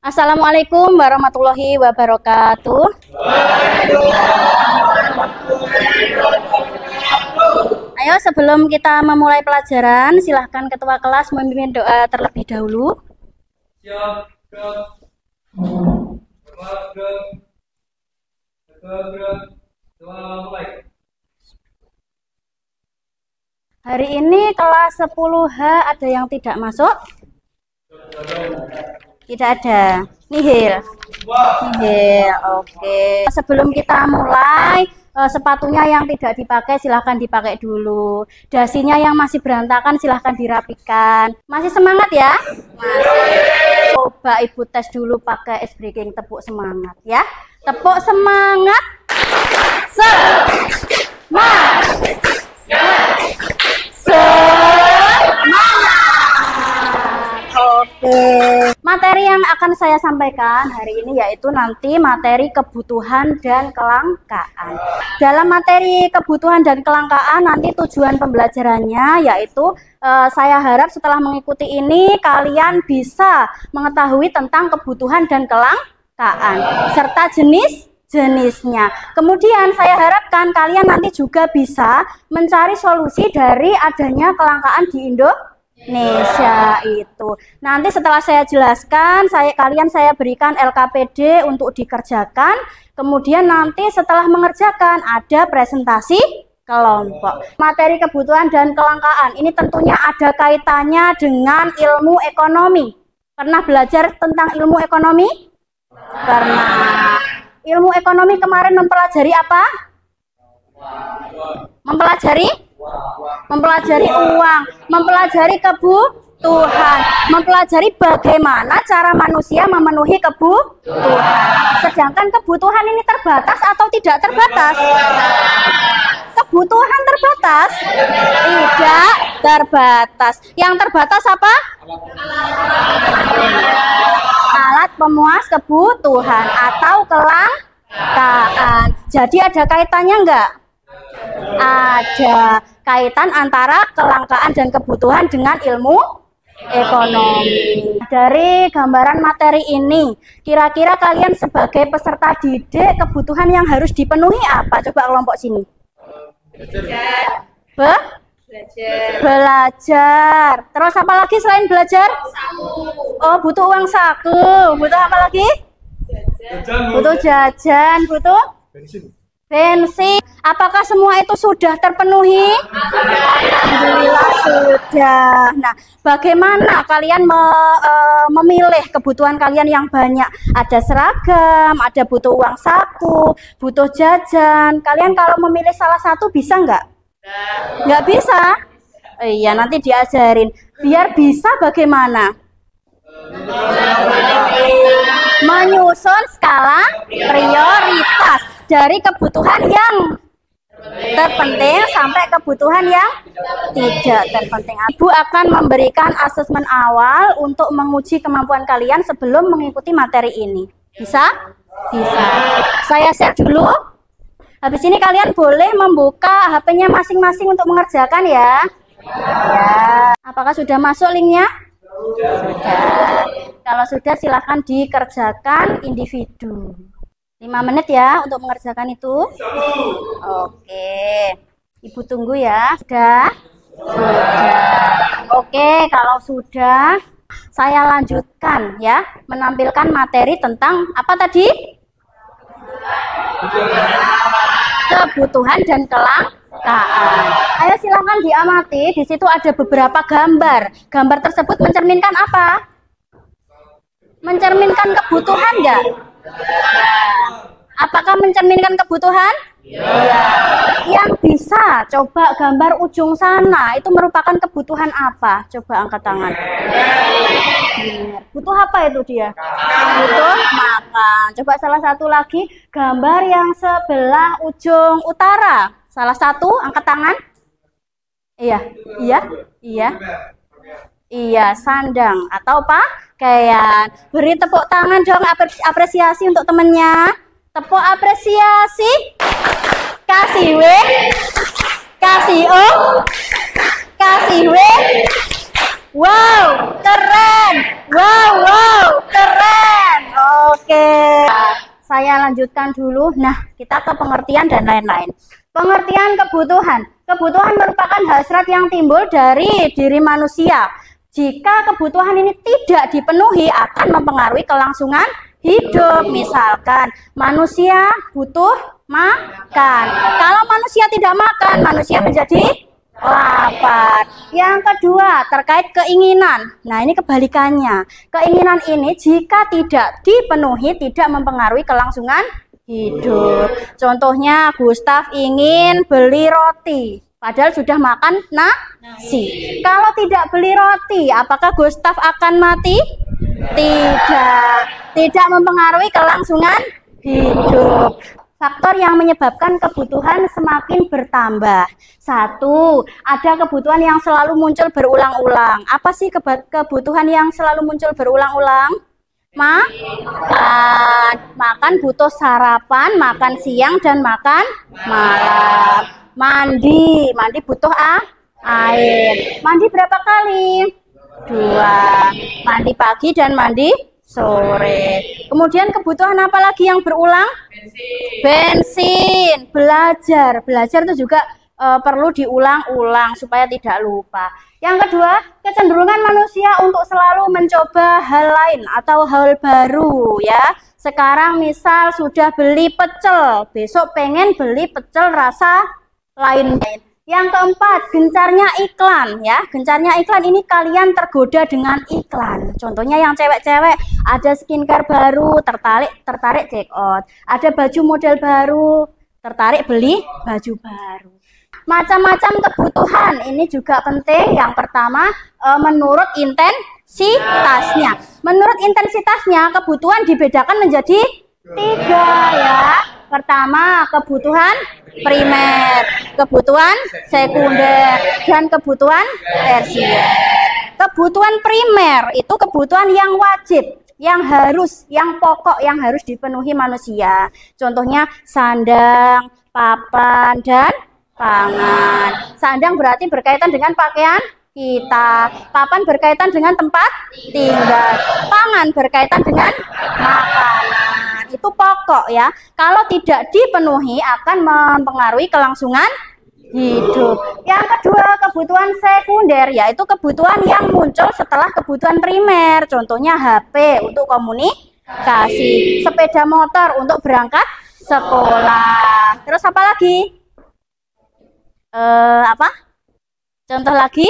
Assalamualaikum warahmatullahi wabarakatuh. Ayo sebelum kita memulai pelajaran, silahkan ketua kelas memimpin doa terlebih dahulu. Hari ini kelas 10H ada yang tidak masuk? Tidak ada. Nihil. Nihil. Oke. Sebelum kita mulai, sepatunya yang tidak dipakai silahkan dipakai dulu. Dasinya yang masih berantakan silahkan dirapikan. Masih semangat ya? Masih. Coba ibu tes dulu pakai ice breaking. Tepuk semangat ya. Tepuk semangat. Semangat. Oke, materi yang akan saya sampaikan hari ini yaitu nanti materi kebutuhan dan kelangkaan. Dalam materi kebutuhan dan kelangkaan nanti tujuan pembelajarannya yaitu saya harap setelah mengikuti ini kalian bisa mengetahui tentang kebutuhan dan kelangkaan serta jenisnya. Kemudian saya harapkan kalian nanti juga bisa mencari solusi dari adanya kelangkaan di Indonesia itu. Nanti setelah saya jelaskan, saya berikan LKPD untuk dikerjakan. Kemudian nanti setelah mengerjakan ada presentasi kelompok. Materi kebutuhan dan kelangkaan ini tentunya ada kaitannya dengan ilmu ekonomi. Pernah belajar tentang ilmu ekonomi? Pernah. Ilmu ekonomi kemarin mempelajari apa? Mempelajari uang, mempelajari kebutuhan, mempelajari bagaimana cara manusia memenuhi kebutuhan. Sedangkan kebutuhan ini terbatas atau tidak terbatas? Kebutuhan terbatas? Tidak terbatas. Yang terbatas apa? Alat pemuas kebutuhan atau kelangkaan. Jadi ada kaitannya enggak? Ada kaitan antara kelangkaan dan kebutuhan dengan ilmu ekonomi. Dari gambaran materi ini, kira-kira kalian sebagai peserta didik kebutuhan yang harus dipenuhi apa? Coba kelompok sini. Belajar. Terus apa lagi selain belajar? Oh, butuh uang saku. Butuh apa lagi? Butuh jajan. Butuh bensin. Apakah semua itu sudah terpenuhi? Alhamdulillah sudah. Nah, bagaimana kalian memilih kebutuhan kalian yang banyak? Ada seragam, ada butuh uang saku, butuh jajan. Kalian kalau memilih salah satu bisa nggak? Nggak bisa? Iya, nanti diajarin. Biar bisa bagaimana? Menyusun skala prioritas dari kebutuhan yang terpenting sampai kebutuhan yang tidak terpenting. Ibu akan memberikan asesmen awal untuk menguji kemampuan kalian sebelum mengikuti materi ini. Bisa? Bisa. Saya share dulu. Habis ini kalian boleh membuka HP-nya masing-masing untuk mengerjakan ya. Ya. Apakah sudah masuk linknya? Sudah. Kalau sudah silahkan dikerjakan individu. 5 menit ya untuk mengerjakan itu. Oke. Ibu tunggu ya. Sudah? Sudah. Oke, kalau sudah saya lanjutkan ya, menampilkan materi tentang apa tadi? Kebutuhan dan kelangkaan. Ayo silakan diamati. Di situ ada beberapa gambar. Gambar tersebut mencerminkan apa? Mencerminkan kebutuhan enggak? Apakah mencerminkan kebutuhan? Iya. Yang bisa coba gambar ujung sana itu merupakan kebutuhan apa? Coba angkat tangan. Butuh apa itu dia? Butuh makan. Coba salah satu lagi gambar yang sebelah ujung utara. Salah satu angkat tangan. Iya. Iya. Iya. Iya, sandang atau pakaian. Beri tepuk tangan dong, apresiasi untuk temennya. Tepuk apresiasi. Kasih W. Kasih O. Kasih W. Wow, keren. Wow, keren. saya lanjutkan dulu. Nah, kita ke pengertian dan lain-lain. Pengertian kebutuhan. Kebutuhan merupakan hasrat yang timbul dari diri manusia. Jika kebutuhan ini tidak dipenuhi akan mempengaruhi kelangsungan hidup. Misalkan manusia butuh makan. Kalau manusia tidak makan, manusia menjadi lapar. Yang kedua, terkait keinginan. Nah, ini kebalikannya. Keinginan ini jika tidak dipenuhi tidak mempengaruhi kelangsungan hidup. Contohnya, Gustaf ingin beli roti, padahal sudah makan nasi. Kalau tidak beli roti, apakah Gustaf akan mati? Tidak. Tidak mempengaruhi kelangsungan hidup. Faktor yang menyebabkan kebutuhan semakin bertambah. Satu, ada kebutuhan yang selalu muncul berulang-ulang. Apa sih kebutuhan yang selalu muncul berulang-ulang? Makan butuh sarapan, makan siang dan makan malam. Mandi butuh air. Mandi berapa kali? 2. Mandi pagi dan mandi sore. Kemudian kebutuhan apa lagi yang berulang? Bensin. Belajar itu juga perlu diulang-ulang supaya tidak lupa. Yang kedua, kecenderungan manusia untuk selalu mencoba hal lain atau hal baru ya. Sekarang misal sudah beli pecel, besok pengen beli pecel rasa lain. Yang keempat, gencarnya iklan ya. Gencarnya iklan ini kalian tergoda dengan iklan. Contohnya yang cewek-cewek ada skincare baru, tertarik check out. Ada baju model baru, tertarik beli baju baru. Macam-macam kebutuhan ini juga penting. Yang pertama, menurut intensitasnya. Menurut intensitasnya, kebutuhan dibedakan menjadi 3 ya. Pertama, kebutuhan primer, kebutuhan sekunder, dan kebutuhan tersier. Kebutuhan primer itu kebutuhan yang wajib, yang harus, yang pokok, yang harus dipenuhi manusia. Contohnya sandang, papan, dan pangan. Sandang berarti berkaitan dengan pakaian kita. Papan berkaitan dengan tempat tinggal. Pangan berkaitan dengan makanan. Itu pokok ya. Kalau tidak dipenuhi akan mempengaruhi kelangsungan hidup. Yang kedua, kebutuhan sekunder, yaitu kebutuhan yang muncul setelah kebutuhan primer. Contohnya HP untuk komunikasi, sepeda motor untuk berangkat sekolah. Terus apa lagi? Contoh lagi?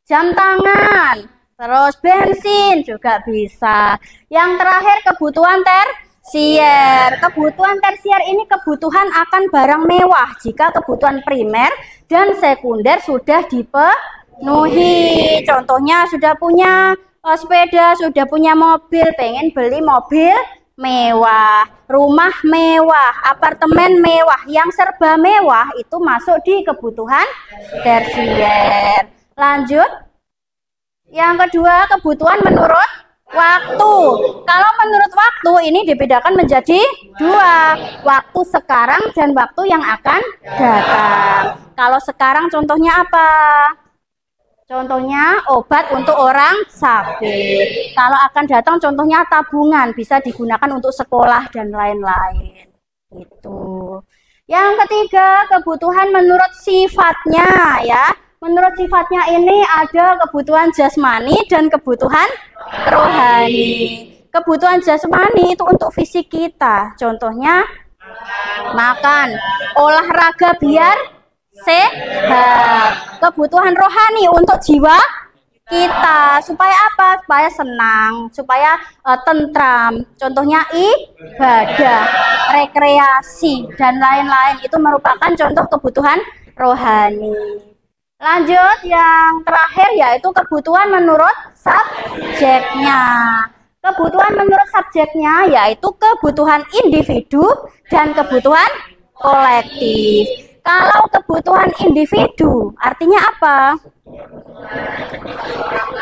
Jam tangan, terus bensin juga bisa. Yang terakhir kebutuhan tersier. Kebutuhan tersier ini kebutuhan akan barang mewah jika kebutuhan primer dan sekunder sudah dipenuhi. Contohnya sudah punya sepeda, sudah punya mobil, pengen beli mobil mewah, rumah mewah, apartemen mewah, yang serba mewah itu masuk di kebutuhan tersier. Lanjut. Yang kedua, kebutuhan menurut waktu. Kalau menurut waktu ini dibedakan menjadi 2, waktu sekarang dan waktu yang akan datang. Kalau sekarang contohnya apa? Contohnya obat untuk orang sakit. Kalau akan datang contohnya tabungan, bisa digunakan untuk sekolah dan lain-lain. Itu. Yang ketiga, kebutuhan menurut sifatnya ya. Menurut sifatnya ini ada kebutuhan jasmani dan kebutuhan rohani. Kebutuhan jasmani itu untuk fisik kita. Contohnya makan, olahraga biar sehat. Kebutuhan rohani untuk jiwa kita, supaya apa? Supaya senang, supaya tentram. Contohnya ibadah, rekreasi, dan lain-lain. Itu merupakan contoh kebutuhan rohani. Lanjut, yang terakhir yaitu kebutuhan menurut subjeknya. Kebutuhan menurut subjeknya yaitu kebutuhan individu dan kebutuhan kolektif. Kalau kebutuhan individu artinya apa?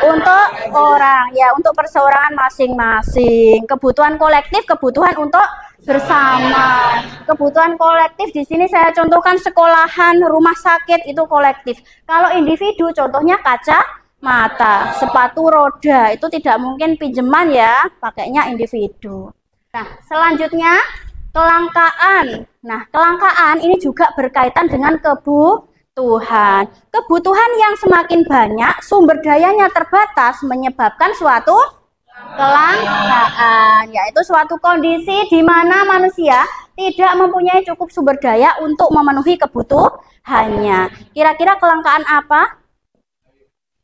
Untuk orang, ya untuk perseorangan masing-masing. Kebutuhan kolektif, kebutuhan untuk bersama. Kebutuhan kolektif di sini saya contohkan sekolahan, rumah sakit itu kolektif. Kalau individu contohnya kaca mata, sepatu roda itu tidak mungkin pinjaman ya, pakainya individu. Nah, selanjutnya kelangkaan. Nah, kelangkaan ini juga berkaitan dengan kebutuhan. Kebutuhan yang semakin banyak, sumber dayanya terbatas menyebabkan suatu kelangkaan, yaitu suatu kondisi di mana manusia tidak mempunyai cukup sumber daya untuk memenuhi kebutuhannya. Kira-kira kelangkaan apa?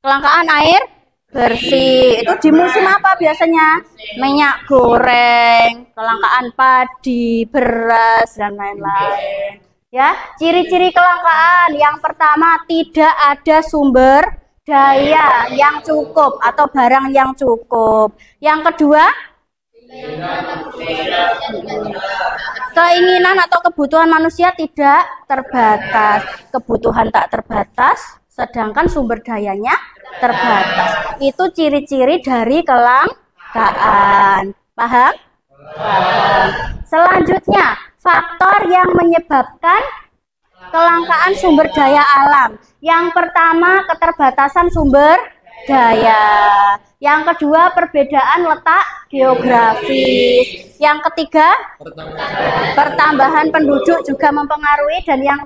Kelangkaan air bersih. Itu di musim apa biasanya? Minyak goreng, kelangkaan padi, beras, dan lain-lain. Ya, ciri-ciri kelangkaan yang pertama, tidak ada sumber daya yang cukup atau barang yang cukup. Yang kedua, keinginan atau kebutuhan manusia tidak terbatas. Kebutuhan tak terbatas, sedangkan sumber dayanya terbatas. Itu ciri-ciri dari kelangkaan. Paham? Paham. Selanjutnya, faktor yang menyebabkan kelangkaan sumber daya alam. Yang pertama, keterbatasan sumber daya. Yang kedua, perbedaan letak geografis. Yang ketiga, pertambahan penduduk juga mempengaruhi. Dan yang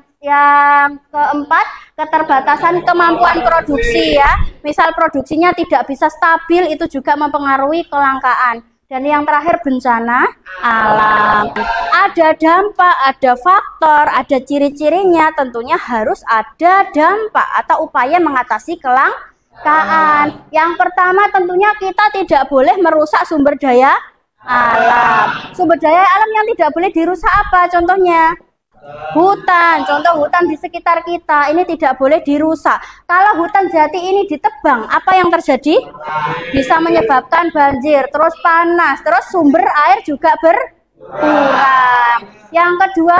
keempat, keterbatasan kemampuan produksi ya. Misal produksinya tidak bisa stabil, itu juga mempengaruhi kelangkaan. Dan yang terakhir, bencana alam. Ada dampak, ada faktor, ada ciri-cirinya. Tentunya harus ada dampak atau upaya mengatasi kelangkaan. Yang pertama, tentunya kita tidak boleh merusak sumber daya alam. Sumber daya alam yang tidak boleh dirusak apa contohnya? Hutan, contoh hutan di sekitar kita ini tidak boleh dirusak. Kalau hutan jati ini ditebang, apa yang terjadi? Bisa menyebabkan banjir, terus panas, terus sumber air juga berkurang. Yang kedua,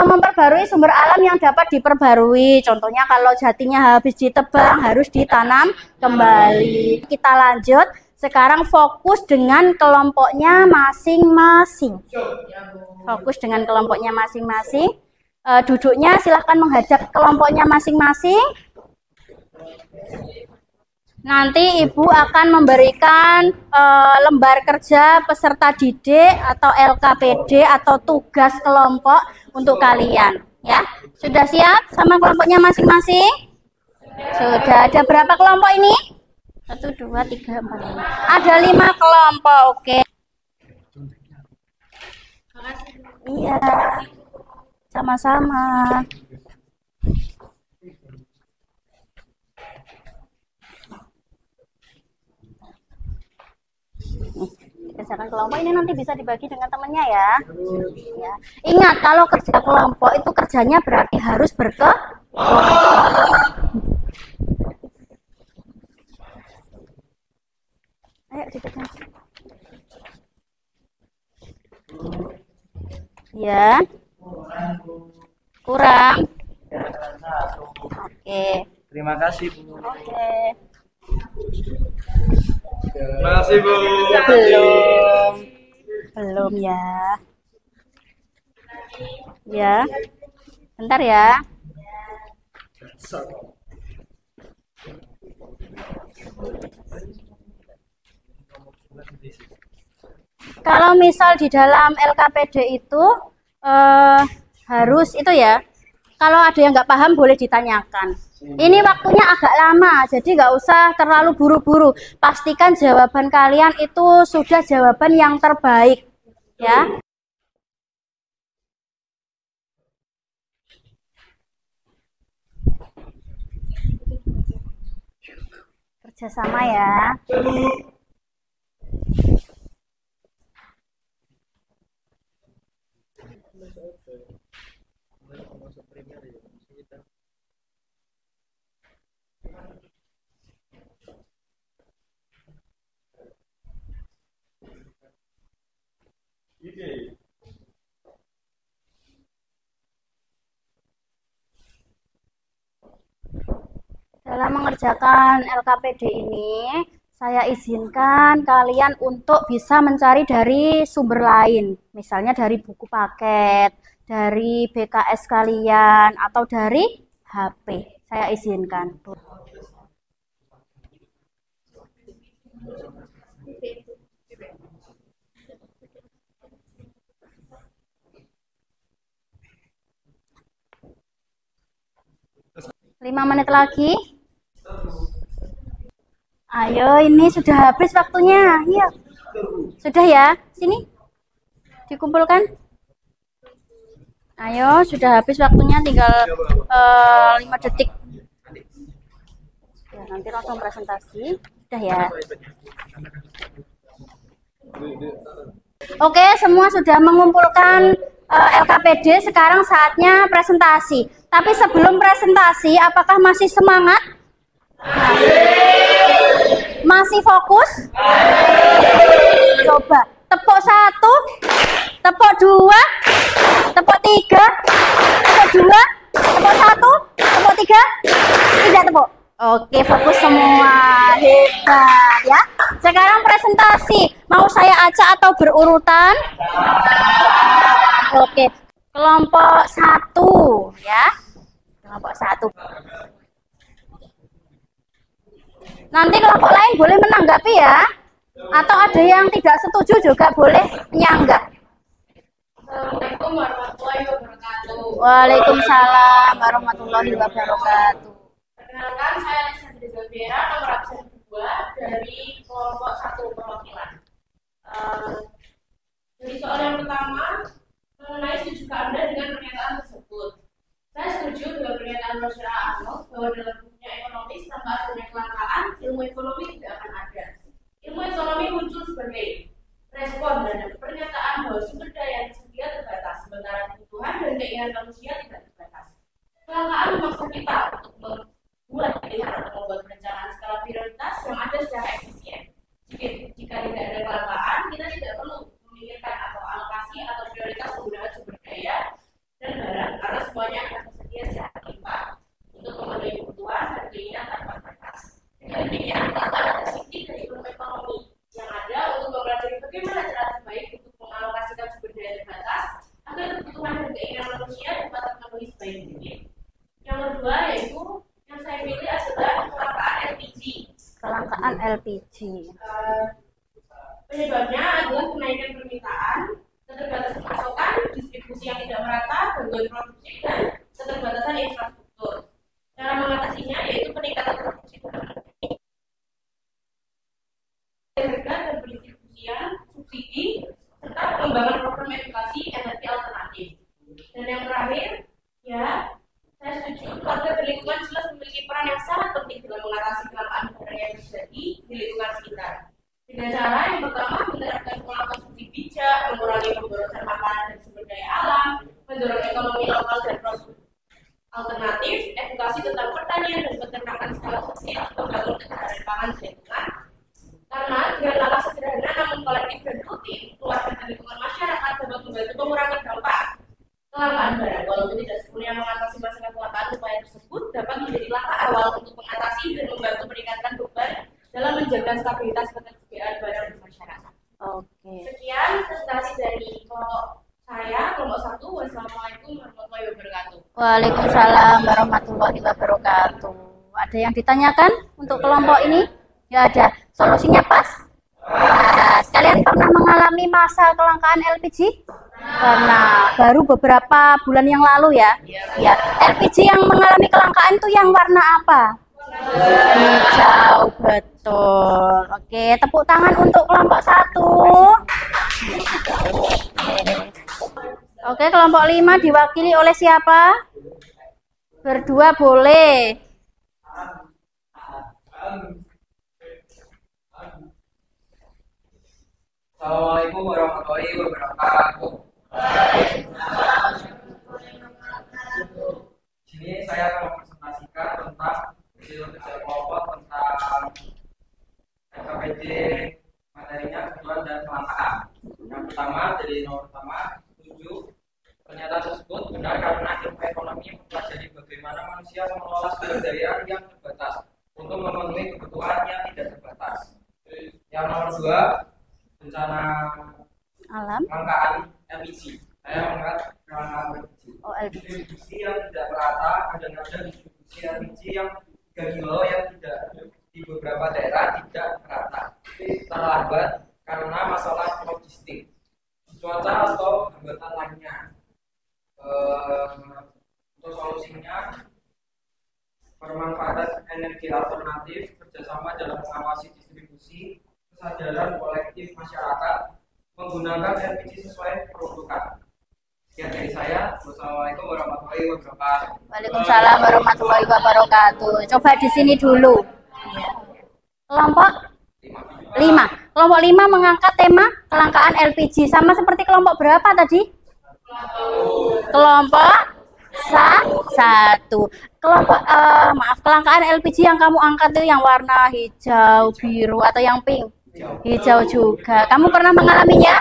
memperbarui sumber alam yang dapat diperbarui. Contohnya kalau jatinya habis ditebang, harus ditanam kembali. Kita lanjut. Sekarang fokus dengan kelompoknya masing-masing. Fokus dengan kelompoknya masing-masing. Duduknya silahkan menghadap kelompoknya masing-masing. Nanti Ibu akan memberikan lembar kerja peserta didik atau LKPD atau tugas kelompok untuk kalian. Ya, sudah siap sama kelompoknya masing-masing? Sudah. Ada berapa kelompok ini? 1, 2, 3, 4, 5. Ada 5 kelompok, oke. Iya, sama-sama. Kerjakan kelompok ini nanti bisa dibagi dengan temannya ya. Ya. Ingat, kalau kerja kelompok itu kerjanya berarti harus berkelompok. Ayo duduknya. Ya. Kurang. Oke. Terima kasih, Bu. Oke. Terima kasih, Bu. Belum ya. Ya. Bentar ya. Kalau misal di dalam LKPD itu harus itu ya. Kalau ada yang nggak paham boleh ditanyakan. Ini waktunya agak lama, jadi nggak usah terlalu buru-buru. Pastikan jawaban kalian itu sudah jawaban yang terbaik, ya. Kerjasama ya. Dalam mengerjakan LKPD ini, saya izinkan kalian untuk bisa mencari dari sumber lain, misalnya dari buku paket, dari BKS kalian, atau dari HP. Saya izinkan. 5 menit lagi. Ayo, ini sudah habis waktunya. Iya. Sudah ya? Sini. Dikumpulkan. Ayo, sudah habis waktunya, tinggal 5 detik. Ya, nanti langsung presentasi. Sudah ya. Oke, semua sudah mengumpulkan LKPD. Sekarang saatnya presentasi. Tapi sebelum presentasi, apakah masih semangat? Masih fokus? Coba tepuk 1, tepuk 2, tepuk 3, tepuk 2, tepuk 1, tepuk 3, tidak tepuk. Oke, fokus semua. Hebat ya. Sekarang presentasi. Mau saya acak atau berurutan? Oke. Kelompok 1 ya. Kelompok 1. Nanti kelompok lain boleh menanggapi ya. Atau ada yang tidak setuju juga boleh menyanggah. Assalamualaikum warahmatullahi wabarakatuh. Waalaikumsalam warahmatullahi wabarakatuh. Perkenalkan, saya Lisandri Zafira, nomor absen 2 dari kelompok 1 perwakilan. Jadi soal yang pertama mengenai setuju Anda dengan pernyataan tersebut. Saya setuju dengan pernyataan Rosyara Arnold bahwa dalam dunia ekonomi tanpa adanya kelangkaan, ilmu ekonomi tidak akan ada. Ilmu ekonomi muncul sebagai respon terhadap pernyataan bahwa sumber daya yang tersedia terbatas, sementara kebutuhan dan keinginan manusia tidak terbatas. Kelangkaan memaksa kita untuk membuat pilihan atau membuat perencanaan skala prioritas yang ada secara efisien. Jika tidak ada kelangkaan, kita tidak perlu memikirkan atau alokasi atau prioritas penggunaan sumber daya dan barang karena semuanya akan tersedia secara timpang untuk memenuhi kebutuhan dan keinginan tanpa batas. Dengan demikian, kita ada sedikit dari ilmu ekonomi yang ada untuk mempelajari bagaimana cara terbaik untuk mengalokasikan sumber daya terbatas agar kebutuhan dan keinginan manusia dapat terpenuhi sebaik mungkin. Yang kedua yaitu yang saya pilih adalah kelangkaan LPG. Kelangkaan LPG. Penyebabnya adalah kenaikan permintaan, keterbatasan pasokan, distribusi yang tidak merata, gangguan produksi, dan keterbatasan infrastruktur. Cara mengatasinya yaitu peningkatan produksi harga dan pendistribusian, subsidi, serta pengembangan program edukasi energi alternatif. Dan yang terakhir, ya, saya setuju keluarga berlingkungan jelas memiliki peran yang sangat penting dalam mengatasi kelangkaan barang yang terjadi di lingkungan sekitar. Dengan cara yang pertama, menerapkan pola konsumsi bijak, mengurangi pemborosan makanan dan sumber daya alam, mendorong ekonomi lokal dan produk alternatif, edukasi tentang pertanian dan peternakan skala kecil, membangun ketahanan pangan dan lingkungan. Karena dengan langkah sederhana namun kolektif dan rutin, keluarga dan lingkungan masyarakat dapat membantu mengurangi dampak kelangkaan barang. Walaupun tidak sepenuhnya mengatasi masalah kelangkaan, upaya tersebut dapat menjadi langkah awal untuk mengatasi dan membantu meningkatkan beban dalam menjaga stabilitas ketersediaan barang di masyarakat. Oke. Sekian presentasi dari kelompok saya, kelompok 1. Wassalamualaikum warahmatullahi wabarakatuh. Waalaikumsalam warahmatullahi wabarakatuh. Ada yang ditanyakan untuk kelompok ini? Ya ada. Solusinya pas. Nah, kalian pernah mengalami masa kelangkaan LPG? Pernah. Baru beberapa bulan yang lalu ya. Ya. LPG yang mengalami kelangkaan itu yang warna apa? Hijau, betul. Oke, tepuk tangan untuk kelompok 1. Oke, kelompok 5 diwakili oleh siapa? Berdua boleh. Assalamualaikum warahmatullahi wabarakatuh. Di sini saya akan mempresentasikan tentang hasil kerja kelompok tentang LKPD materinya kebutuhan dan kelangkaan. Yang pertama dari nomor pertama 7. Pernyataan tersebut benar karena ilmu ekonomi mempelajari bagaimana manusia mengelola sumber daya yang terbatas untuk memenuhi kebutuhan yang tidak terbatas. Yang nomor 2, bencana Alam. kelangkaan LPG. Saya mengangkat kelangkaan LPG. Oh, LPG. Distribusi yang tidak merata, kadang-kadang distribusi LPG yang 3 kilo yang tidak di beberapa daerah tidak merata, terlambat karena masalah logistik, cuaca atau hambatan lainnya. Untuk solusinya Pemanfaatan energi alternatif, kerjasama dalam mengawasi distribusi, kesadaran kolektif masyarakat menggunakan LPG sesuai peruntukan. Sekian dari saya. Wassalamualaikum warahmatullahi wabarakatuh. Waalaikumsalam warahmatullahi wabarakatuh. Coba di sini dulu. Kelompok 5. Kelompok 5 mengangkat tema kelangkaan LPG. Sama seperti kelompok berapa tadi? Kelompok 1. Kelompok kelangkaan LPG yang kamu angkat itu yang warna hijau, biru atau yang pink? Hijau juga. Kamu pernah mengalaminya?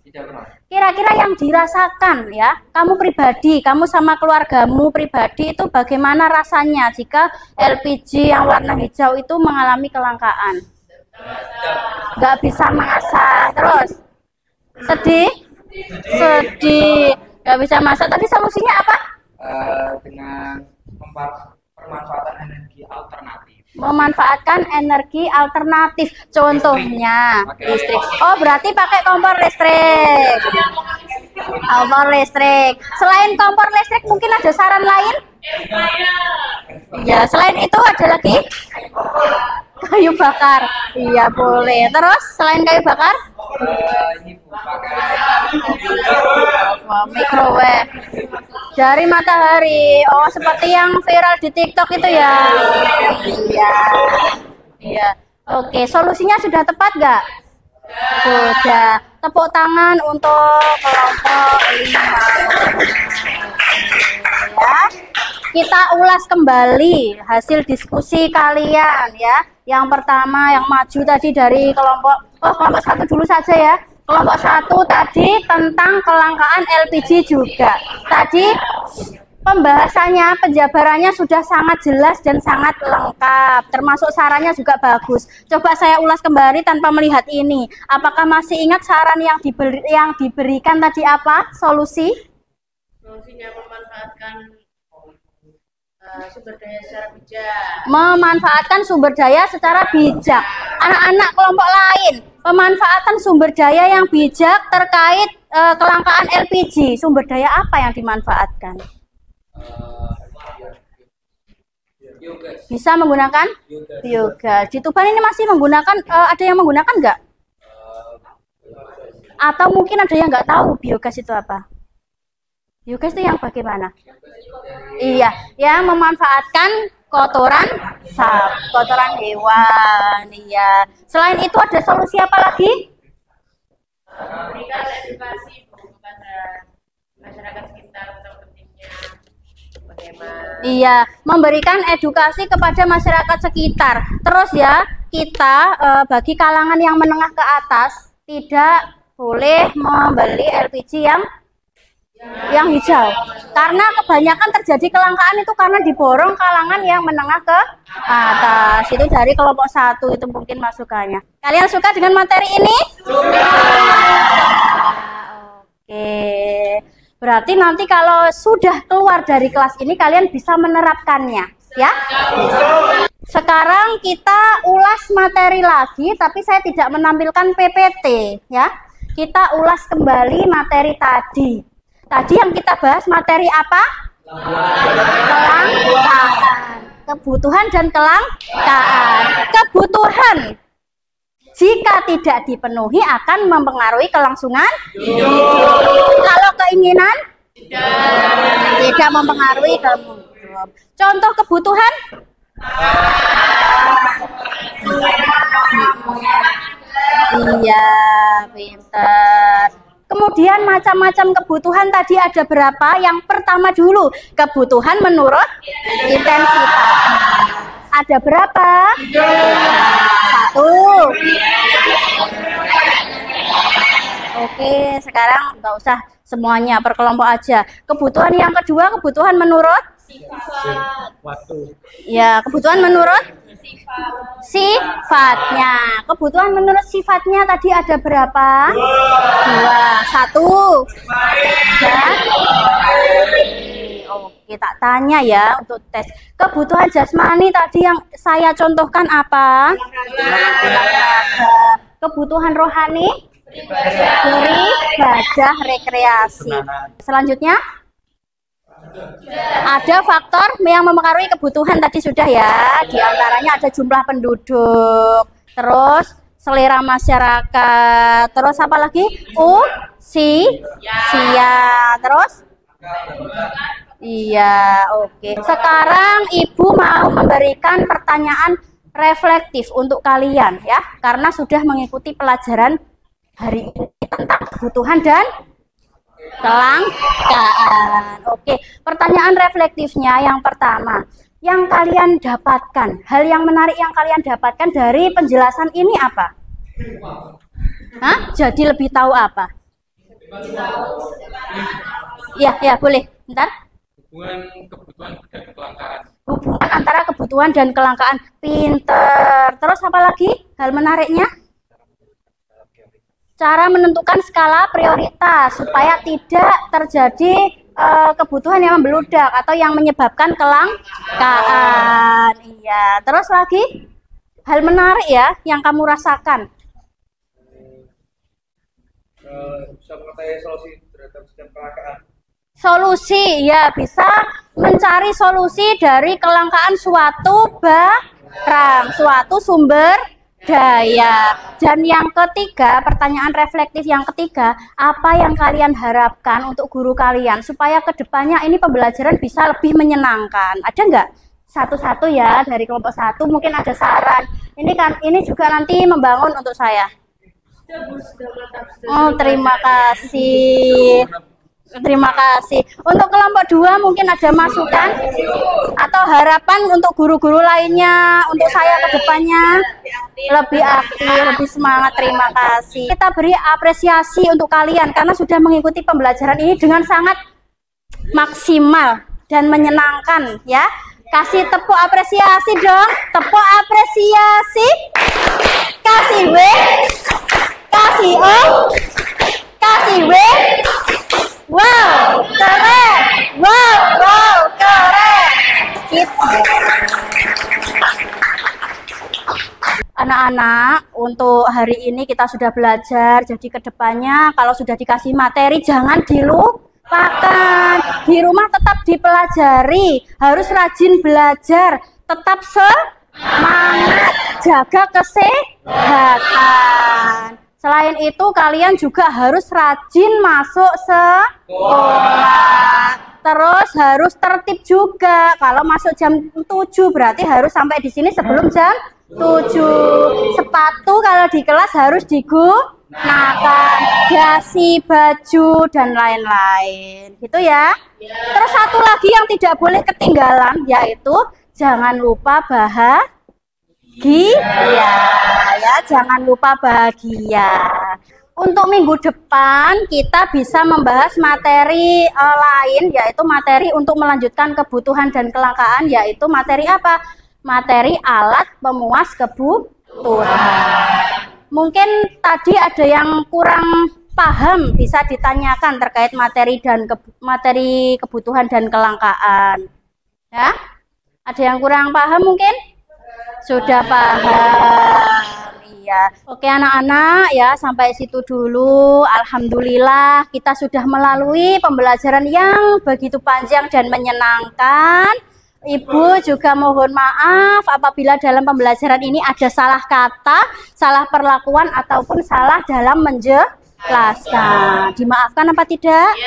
Tidak pernah. Kira-kira yang dirasakan ya, kamu pribadi, kamu sama keluargamu pribadi itu bagaimana rasanya jika LPG yang warna hijau itu mengalami kelangkaan? Nggak bisa masak, terus sedih, nggak bisa masak. Tadi solusinya apa? Dengan pemanfaatan energi alternatif. Memanfaatkan energi alternatif, contohnya listrik. Oh, berarti pakai kompor listrik. Kompor listrik. Selain kompor listrik mungkin ada saran lain? Ya, selain itu ada lagi? Kayu bakar. Iya, boleh. Terus selain kayu bakar? Ini pakai Microwave. Dari matahari. Oh, seperti yang viral di TikTok itu ya. Iya. Iya. Oke, solusinya sudah tepat nggak? Sudah. Tepuk tangan untuk kelompok 5. Ya. Kita ulas kembali hasil diskusi kalian ya. Yang pertama yang maju tadi dari kelompok kelompok 1 dulu saja ya. Kelompok 1 tadi tentang kelangkaan LPG juga. Tadi pembahasannya, penjabarannya sudah sangat jelas dan sangat lengkap. Termasuk sarannya juga bagus. Coba saya ulas kembali tanpa melihat ini. Apakah masih ingat saran yang diberikan tadi apa? Solusinya memanfaatkan sumber daya secara bijak. Memanfaatkan sumber daya secara bijak. Anak-anak kelompok lain, pemanfaatan sumber daya yang bijak terkait kelangkaan LPG. Sumber daya apa yang dimanfaatkan? Bisa menggunakan biogas. Di Tuban ini masih menggunakan, ada yang menggunakan nggak? Atau mungkin ada yang nggak tahu biogas itu apa? Biogas itu yang bagaimana? Iya, yang memanfaatkan kotoran kotoran hewan. Iya. Selain itu ada solusi apa lagi? Memberikan edukasi kepada masyarakat sekitar tentang pentingnya bagaimana. Iya, memberikan edukasi kepada masyarakat sekitar. Terus ya, kita bagi kalangan yang menengah ke atas tidak boleh membeli LPG yang hijau, karena kebanyakan terjadi kelangkaan itu karena diborong kalangan yang menengah ke atas. Itu dari kelompok 1 itu mungkin masukannya. Kalian suka dengan materi ini? Oke, berarti nanti kalau sudah keluar dari kelas ini kalian bisa menerapkannya ya. Sekarang kita ulas materi lagi, tapi saya tidak menampilkan PPT ya. Kita ulas kembali materi tadi. Tadi yang kita bahas materi apa? Kelangkaan. Kebutuhan dan kelangkaan. Kebutuhan jika tidak dipenuhi akan mempengaruhi kelangsungan hidup. Kalau keinginan tidak mempengaruhi hidup. Contoh kebutuhan? Iya, pintar. Kemudian macam-macam kebutuhan tadi ada berapa? Yang pertama dulu, kebutuhan menurut intensitas. Ada berapa? 1. Oke, sekarang nggak usah semuanya, per kelompok aja. Kebutuhan yang kedua, kebutuhan menurut Waktu. ya, kebutuhan menurut sifatnya. Kebutuhan menurut sifatnya tadi ada berapa? 2. 1. Dan oke, tak tanya ya untuk tes. Kebutuhan jasmani tadi yang saya contohkan apa? Kebutuhan rohani? Beribadah, rekreasi. Selanjutnya? Ada faktor yang mempengaruhi kebutuhan tadi sudah ya. Di antaranya ada jumlah penduduk, terus selera masyarakat, terus apa lagi? Usia, terus iya, oke. Sekarang Ibu mau memberikan pertanyaan reflektif untuk kalian ya, karena sudah mengikuti pelajaran hari ini tentang kebutuhan dan kelangkaan. Oke, pertanyaan reflektifnya yang pertama, yang kalian dapatkan, hal yang menarik yang kalian dapatkan dari penjelasan ini apa? Hah? Jadi lebih tahu apa? Ya, boleh. Bentar. Hubungan kebutuhan dan kelangkaan. Hubungan antara kebutuhan dan kelangkaan. Pinter. Terus apa lagi? Hal menariknya? Cara menentukan skala prioritas supaya tidak terjadi kebutuhan yang membludak atau yang menyebabkan kelangkaan. Iya. Terus lagi? Hal menarik ya yang kamu rasakan. Bisa mengetahui solusi terhadap setiap kelangkaan. Solusi ya, bisa mencari solusi dari kelangkaan suatu barang, suatu sumber daya. Dan yang ketiga, pertanyaan reflektif yang ketiga, apa yang kalian harapkan untuk guru kalian supaya kedepannya ini pembelajaran bisa lebih menyenangkan? Ada nggak? Satu-satu ya, dari kelompok satu mungkin ada saran. Ini juga nanti membangun untuk saya. Oh, terima kasih. Terima kasih. Untuk kelompok 2 mungkin ada masukan atau harapan untuk guru-guru lainnya untuk saya ke depannya lebih aktif, lebih semangat. Terima kasih. Kita beri apresiasi untuk kalian karena sudah mengikuti pembelajaran ini dengan sangat maksimal dan menyenangkan ya. Kasih tepuk apresiasi dong. Tepuk apresiasi. Kasih W. Kasih O. Kasih W. Wow, keren. Wow, keren. Anak-anak, untuk hari ini kita sudah belajar. Jadi kedepannya kalau sudah dikasih materi jangan dilupakan. Di rumah tetap dipelajari. Harus rajin belajar. Tetap semangat. Jaga kesehatan. Selain itu kalian juga harus rajin masuk sekolah. Terus harus tertib juga. Kalau masuk jam 7 berarti harus sampai di sini sebelum jam 7. Sepatu kalau di kelas harus digunakan. Dasi, baju dan lain-lain. Gitu ya. Terus satu lagi yang tidak boleh ketinggalan yaitu jangan lupa bahagia. Ya, jangan lupa bahagia. Untuk minggu depan kita bisa membahas materi lain, yaitu materi untuk melanjutkan kebutuhan dan kelangkaan, yaitu materi apa? Materi alat pemuas kebutuhan. Mungkin tadi ada yang kurang paham, bisa ditanyakan terkait materi kebutuhan dan kelangkaan. Ya, ada yang kurang paham mungkin? Sudah paham. Iya. Oke anak-anak ya, sampai situ dulu. Alhamdulillah kita sudah melalui pembelajaran yang begitu panjang dan menyenangkan. Ibu juga mohon maaf apabila dalam pembelajaran ini ada salah kata, salah perlakuan ataupun salah dalam menjelaskan. Dimaafkan apa tidak?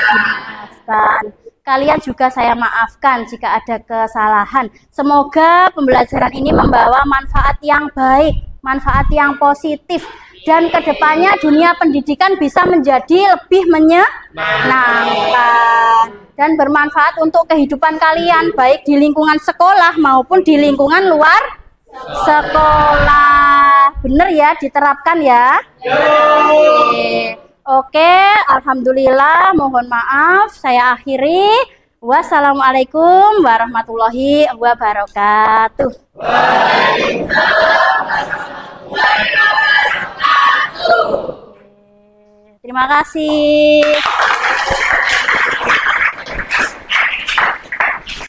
Dimaafkan. Kalian juga saya maafkan jika ada kesalahan. Semoga pembelajaran ini membawa manfaat yang baik, manfaat yang positif. Dan kedepannya dunia pendidikan bisa menjadi lebih menyenangkan. Dan bermanfaat untuk kehidupan kalian, baik di lingkungan sekolah maupun di lingkungan luar sekolah. Bener ya, diterapkan ya? Oke, alhamdulillah, mohon maaf, saya akhiri. Wassalamualaikum warahmatullahi wabarakatuh. Terima kasih.